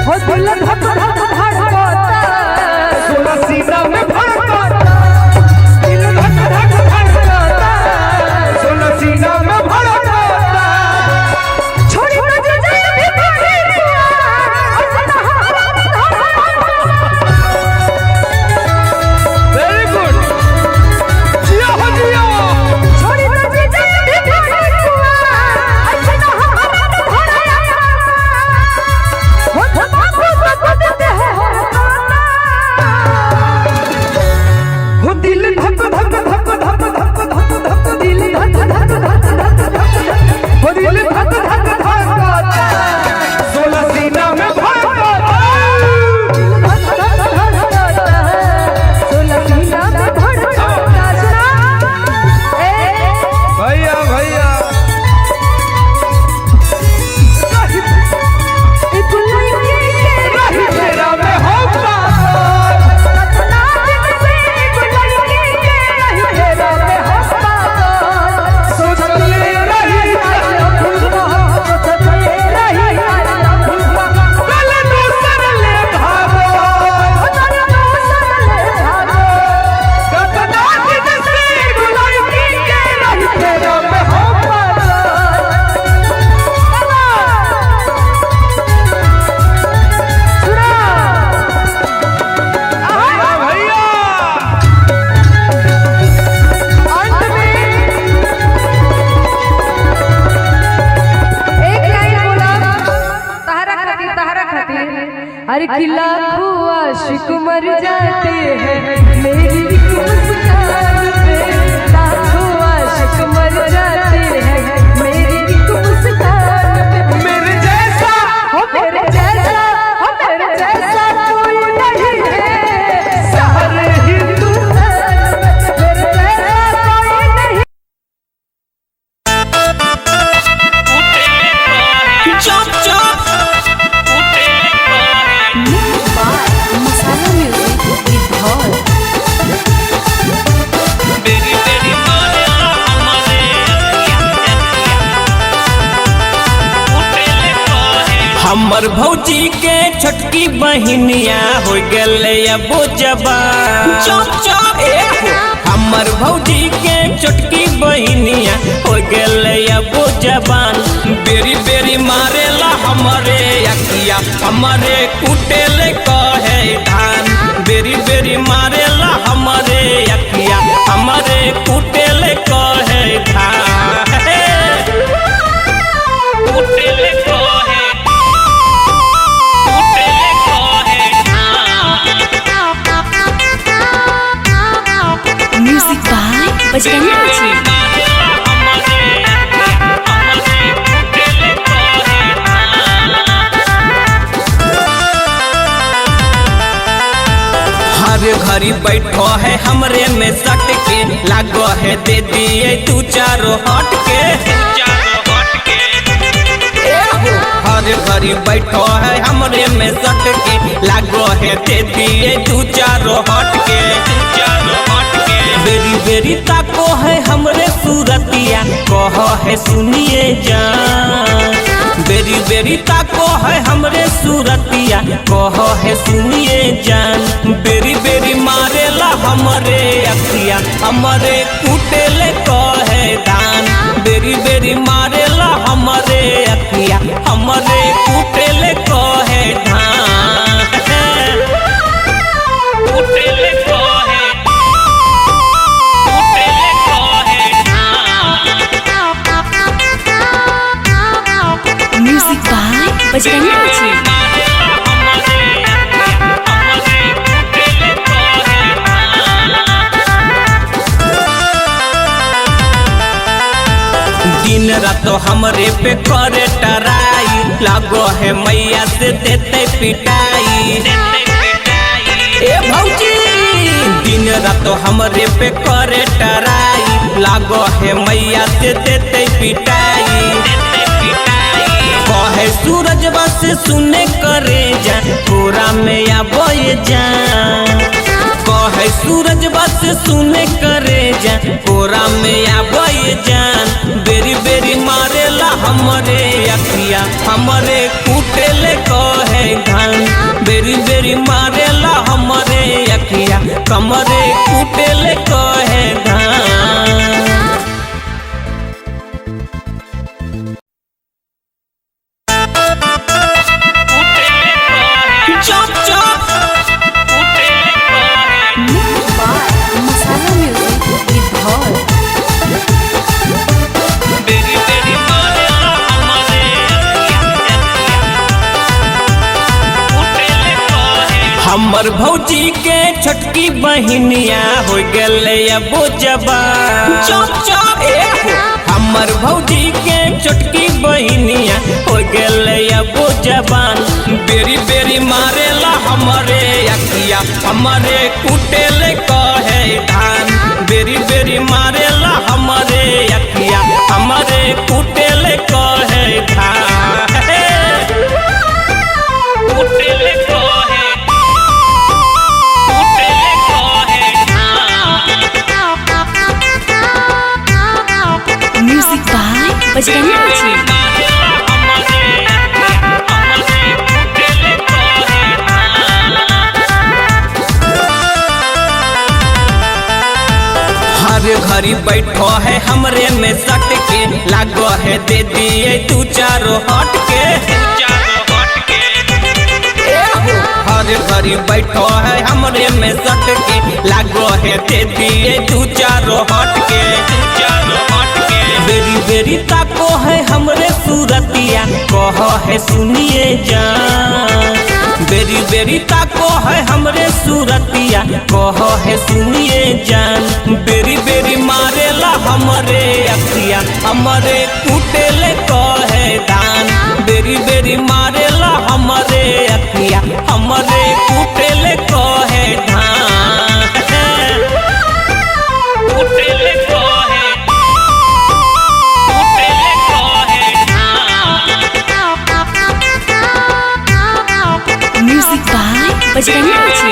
हो दिल धक धक धड़कता सोना सीना में भड़कता दिल धक धक धड़कता सोना सीना में भड़कता छोड़ी ना जीजा भी पानी वेरी गुड जियो छोड़ी ना जीजा भी पानी ऐसे ना हमारा धोरा हो बाबू तो देते हो हो दिल धक धक धक धक धक धक धक दिल धक धक धक धक हो दिल धक धक धड़कता सोना सीना में भड़कता भैया तेरा में होगा सोच ले रही चल दूसर ले भागो कतना दिन से बुलाई के रही तेरा में होगा भैया अरे कि लाखों आशिक मर जाते हैं मेरी एक मुस्कान पे लाखों आशिक मर जाते हैं मेरी एक मुस्कान पे मेरे जैसा हो मेरे जैसा कोई ना हमर भौजी के छोटकी बहिनिया हो गले अब जवान। चुप चुप हमर भौजी के छोटकी बहिनिया हो गले अब जवान। बेरी बेरी मारेला हमरे अखिया हमरे कुटेल कहे धान। बेरी बेरी मारेला हमरे अखिया हमरे कुटेल कहे धान। कुटेल कहे म्यूजिक बाय बजरंगी जी। हर घड़ी बैठो है हमरे में सट के लागो है दे दिए तू चारो हट के। हर घड़ी बैठो है हमरे में सट के लागो है दे दिए तू चारो हट के। बेरी बेरी ताको है हमरे सूरतिया कहो है सुनिए जान। बेरी बेरी ताको है हमरे सूरतिया कहो है सुनिए जान। बेरी बेरी मारेला हमरे अखिया हमरे कुटेल कहे धान। बेरी बेरी मारेला हमरे अखिया हमरे कुटेल कहे धान। कुटेल कहे म्यूजिक बाय बजरंगी जी। दिन रात हमरे पे करे टराई लागो है मैया से देते पिटाई। ए भौजी दिन रात हमरे पे करे टराई लागो है मैया से देते पिटाई। कहे सूरज बस सुने करे जा पूरा में आबो जा। कहे सूरज बस सुने करे जा पूरा में आबो जान। बेरी बेरी मारेला हमरे अखिया हमरे कुटेल कहे धान। बेरी बेरी मारेला हमरे अखिया कमरे कुटेल कहे धान। चुप चुप मसाला म्यूजिक विद भोल। बेरी बेरी मारेला हमरे हमर भौजी के छोटकी बहिनिया हो गले अब जवान। चुप चुप हमर भौजी के छोटकी बहिनिया हो गले अब जवान। बेरी बेरी मारेला हमरे अखिया हमरे कुटेल कहे धान। बेरी बेरी मारेला हमरे अखिया हमरे कुटेल कहे धान। कुटेल कहे म्यूजिक बाय बजरंगी जी। हर घड़ी बैठो है हमरे में सट के लागो है दे दिए तू चारो हट के। हर घड़ी बैठो है हमरे में सट के लागो है दे दिए तू चारो हट के। बेरी बेरी ताको है हमरे सूरतिया कहो है सुनिए जान। बेरी बेरी ताको है हमरे सूरतिया कहो है सुनिए जान। बेरी बेरी मारेला हमरे अखिया हमरे कुटेल कहे धान। बेरी बेरी मारेला हमरे अखिया हमरे कुटेल कहे धान। कुटेल कहे म्यूजिक बाय बजरंगी जी।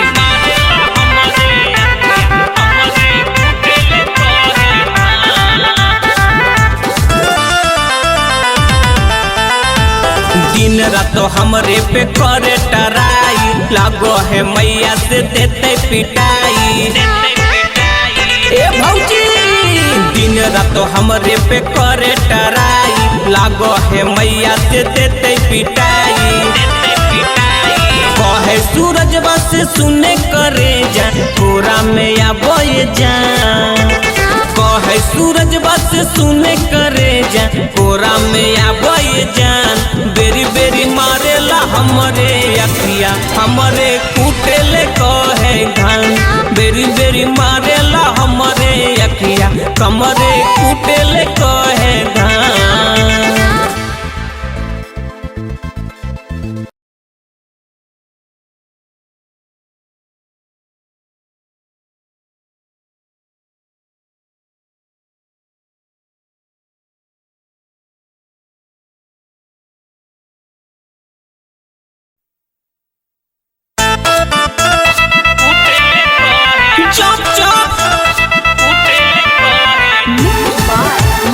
दिन रात तो हमरे पे करे टराई, लागो है मैया से देते पिटाई। ए भौजी दिन रात हमरे पे करे टराई, लागो है मैया से देते पिटाई। कहे सूरज बस सुने करे जा पूरा में आबो जा, कहे सूरज बस सुने करे जा पूरा में आबो जान। बेरी बेरी मारेला हमरे अखिया, हमरे कुटेले कहे धान। बेरी बेरी मारेला हमरे अखिया, कमरे कुटेले कहे धान।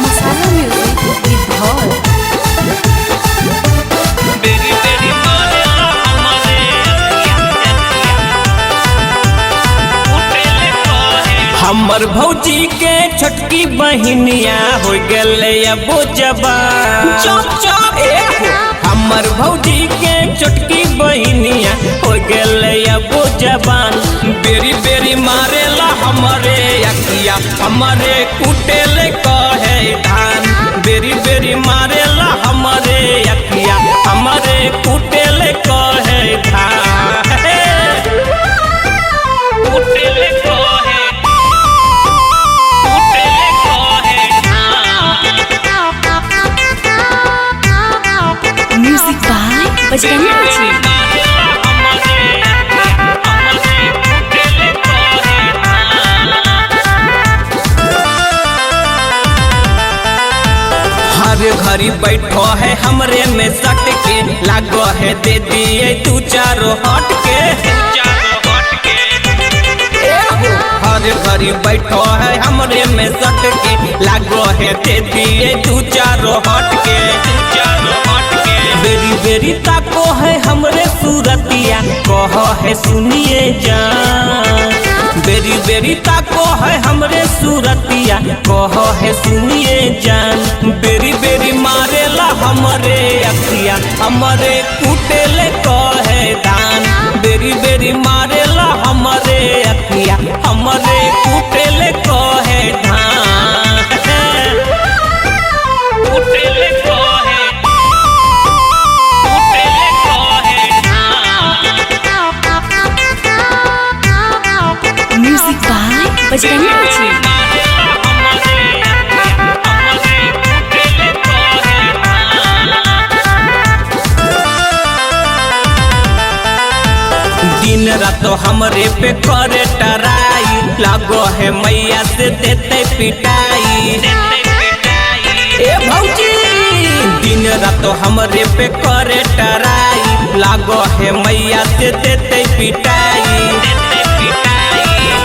मसाला म्यूजिक विद धौल। हमर भौजी के छोटकी बहिनिया हो गले अबो जबान। हमर भौजी के छोटकी बहिनिया हो गले अबो जबान। बेरी बेरी मारेला हमरे अखिया, हमरे कुटेले कहे धान। बेरी बेरी मारेला हमरे अखिया, हमरे कुटेले कहे धान। कुटेले कहे म्यूजिक बाय बजरंगी जी। हर घड़ी बैठो है हमरे में सट के, लागो है दे दिए तू चारो हट के। हर घड़ी बैठो है हमरे में सट के, लागो है दे दिए तू चारो हट के। बेरी बेरी ताको है हमरे सूरतिया, कहो है सुनिए जान। बेरी बेरी ताको है हमरे सूरतिया, कहो है सुनिए जान। बेरी बेरी मारेला हमरे अखिया, हमरे कुटेले कहे धान। बेरी बेरी मारेला हमरे अखिया, हमरे कुटेले कहे धान। कुटेले कहे म्यूजिक बाय बजरंगी जी। दिन रात हमरे पे करे टराई, लागो है मैया से देते पिटाई। ए भौजी दिन रात हमरे पे करे टराई, लागो है मैया से देते पिटाई।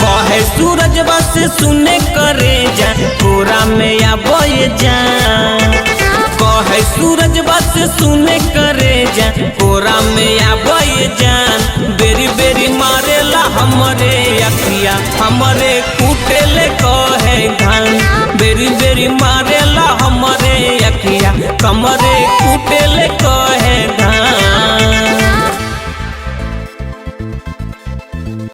कहे सूरज बस सुने करे जा पूरा में आबो जा, कहे सूरज बस सुने करे जा पूरा में आबो जान। बेरी बेरी मारेला हमरे अखिया, हमरे कुटेले कहे धान। बेरी बेरी मारेला हमरे अखिया, कमरे कुटेले कहे धान।